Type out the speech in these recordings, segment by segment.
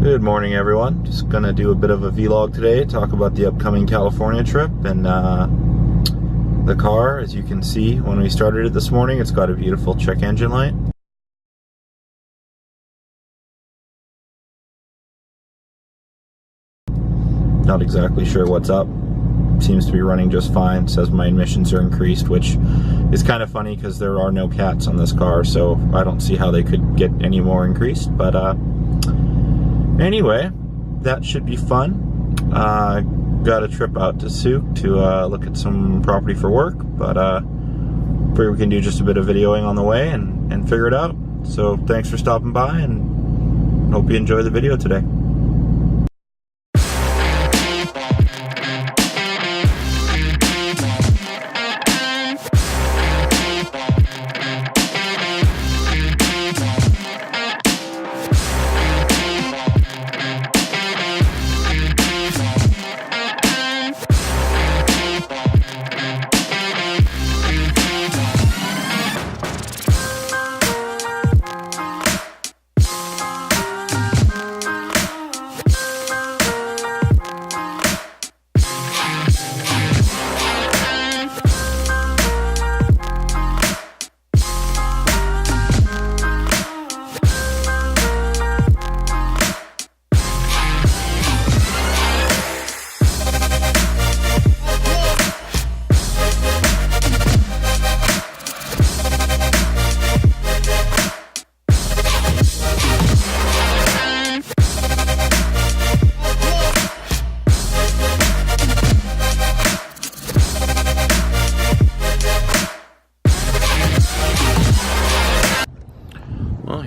Good morning, everyone. Just gonna do a bit of a vlog today, talk about the upcoming California trip and the car. As you can see, when we started it this morning, it's got a beautiful check engine light. Not exactly sure what's up. Seems to be running just fine. It says my emissions are increased, which is kind of funny because there are no cats on this car, so I don't see how they could get any more increased. But anyway, that should be fun. Got a trip out to Souk to look at some property for work, but figure we can do just a bit of videoing on the way and figure it out. So thanks for stopping by, and hope you enjoy the video today.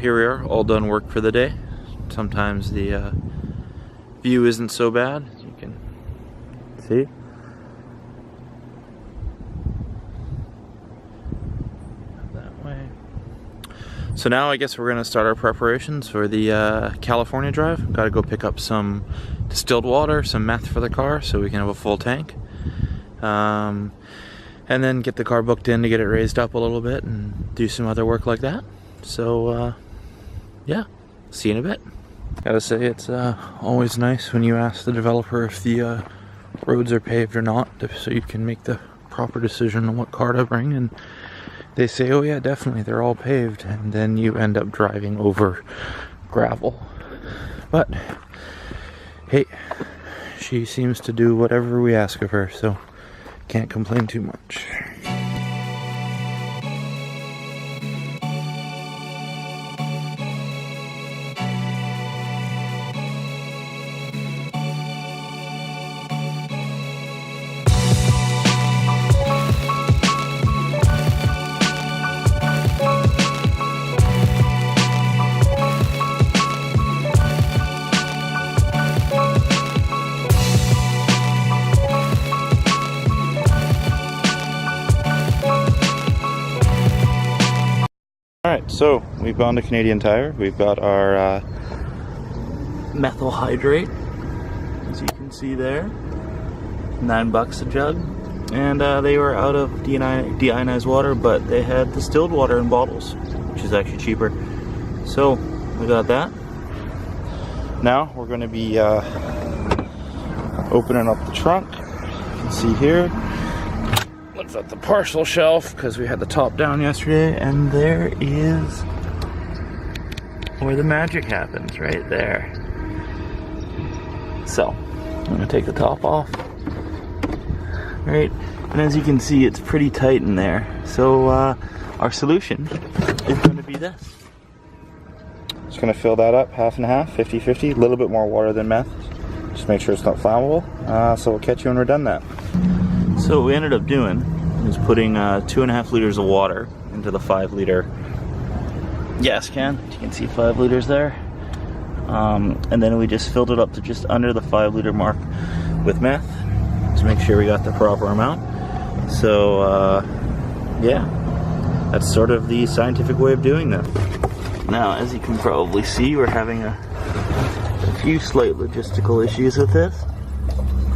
Here we are, all done work for the day. Sometimes the view isn't so bad, as you can see. That way. So now I guess we're gonna start our preparations for the California drive. Gotta go pick up some distilled water, some meth for the car so we can have a full tank. And then get the car booked in to get it raised up a little bit and do some other work like that. So yeah, see you in a bit. Gotta say, it's always nice when you ask the developer if the roads are paved or not, so you can make the proper decision on what car to bring, and they say, oh yeah, definitely, they're all paved, and then you end up driving over gravel. But hey, she seems to do whatever we ask of her, so can't complain too much. Alright, so we've gone to Canadian Tire. We've got our methyl hydrate, as you can see there, $9 a jug, and they were out of deionized water, but they had distilled water in bottles, which is actually cheaper. So we got that. Now we're going to be opening up the trunk. You can see here. Looks at the parcel shelf because we had the top down yesterday, and there is where the magic happens, right there. So I'm gonna take the top off, right, and as you can see, it's pretty tight in there. So our solution is going to be this. Just gonna fill that up half and half, 50-50, a little bit more water than meth. Just make sure it's not flammable. So we'll catch you when we're done that. So what we ended up doing is putting 2.5 liters of water into the 5-liter gas can. You can see 5 liters there. And then we just filled it up to just under the 5-liter mark with meth to make sure we got the proper amount. So yeah, that's sort of the scientific way of doing that. Now, as you can probably see, we're having a few slight logistical issues with this,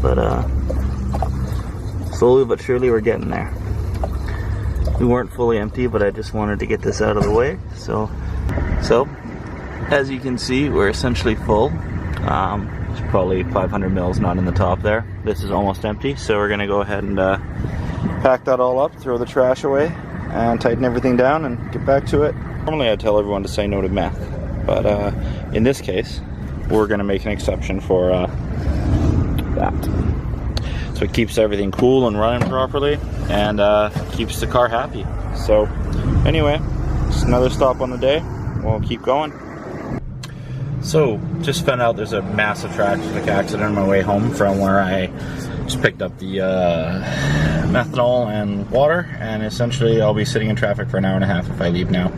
but slowly but surely we're getting there. We weren't fully empty, but I just wanted to get this out of the way. So as you can see, we're essentially full. There's probably 500 mils not in the top there. This is almost empty, so we're gonna go ahead and pack that all up, throw the trash away, and tighten everything down and get back to it. Normally I tell everyone to say no to meth, but in this case, we're gonna make an exception for that. So it keeps everything cool and running properly, and keeps the car happy. So anyway, it's another stop on the day. We'll keep going. So just found out there's a massive traffic accident on my way home from where I just picked up the methanol and water, and essentially I'll be sitting in traffic for an hour and a half if I leave now.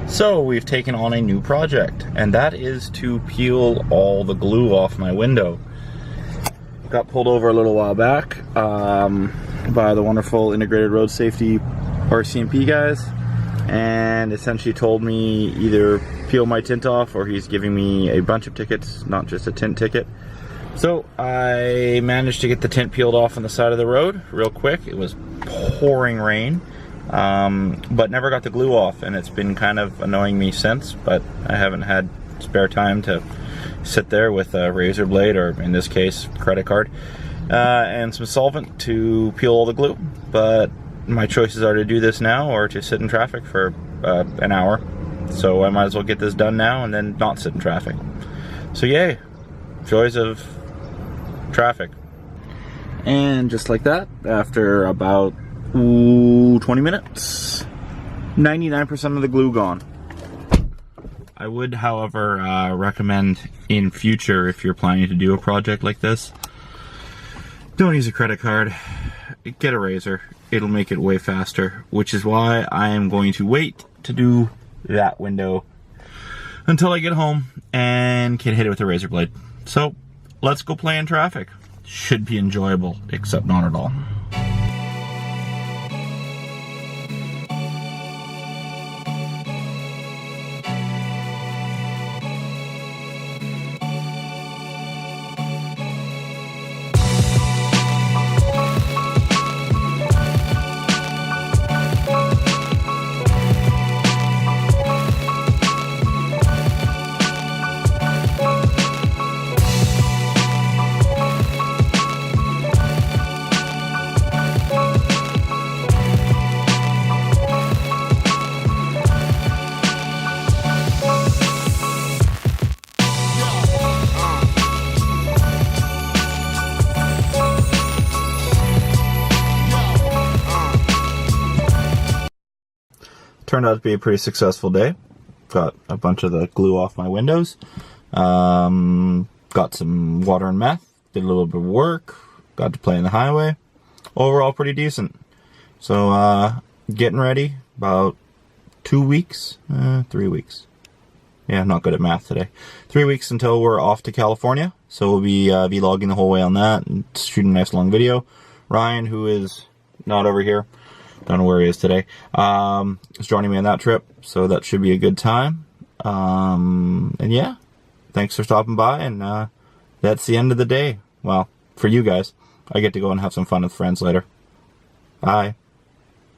So we've taken on a new project, and that is to peel all the glue off my window. Got pulled over a little while back by the wonderful Integrated Road Safety RCMP guys, and essentially told me either peel my tint off or he's giving me a bunch of tickets, not just a tint ticket. So I managed to get the tint peeled off on the side of the road real quick. It was pouring rain, but never got the glue off, and it's been kind of annoying me since, but I haven't had spare time to sit there with a razor blade, or in this case credit card, and some solvent to peel all the glue. But my choices are to do this now or to sit in traffic for an hour, so I might as well get this done now and then not sit in traffic. So yay, joys of traffic. And just like that, after about 20 minutes, 99% of the glue gone. I would, however, recommend in future, if you're planning to do a project like this, don't use a credit card. Get a razor. It'll make it way faster, which is why I am going to wait to do that window until I get home and can hit it with a razor blade. So let's go play in traffic. Should be enjoyable, except not at all. Turned out to be a pretty successful day. Got a bunch of the glue off my windows. Got some water and meth. Did a little bit of work. Got to play in the highway. Overall pretty decent. So getting ready. About 2 weeks. 3 weeks. Yeah, not good at math today. 3 weeks until we're off to California. So we'll be vlogging the whole way on that and shooting a nice long video. Ryan, who is not over here, don't know where he is today, is joining me on that trip, so that should be a good time. And yeah, thanks for stopping by, and that's the end of the day. Well, for you guys. I get to go and have some fun with friends later. Bye.